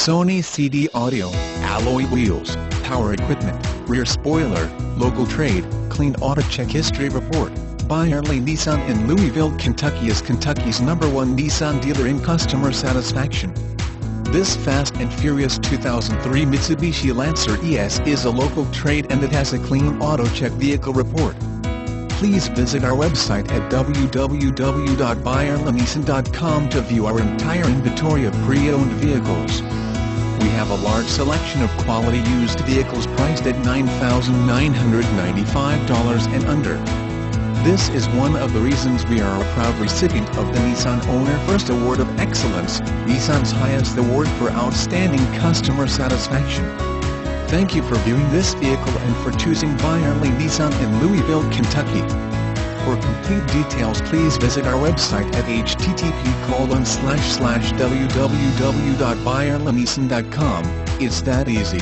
Sony CD audio, alloy wheels, power equipment, rear spoiler, local trade, clean auto check history report. Byerly Nissan in Louisville, Kentucky is Kentucky's #1 Nissan dealer in customer satisfaction. This fast and furious 2003 Mitsubishi Lancer ES is a local trade and it has a clean auto check vehicle report. Please visit our website at www.byerlynissan.com to view our entire inventory of pre-owned vehicles. We have a large selection of quality used vehicles priced at $9,995 and under. This is one of the reasons we are a proud recipient of the Nissan Owner First Award of Excellence, Nissan's highest award for outstanding customer satisfaction. Thank you for viewing this vehicle and for choosing Byerly Nissan in Louisville, Kentucky. For complete details, please visit our website at http://www.byerlynissan.com. It's that easy.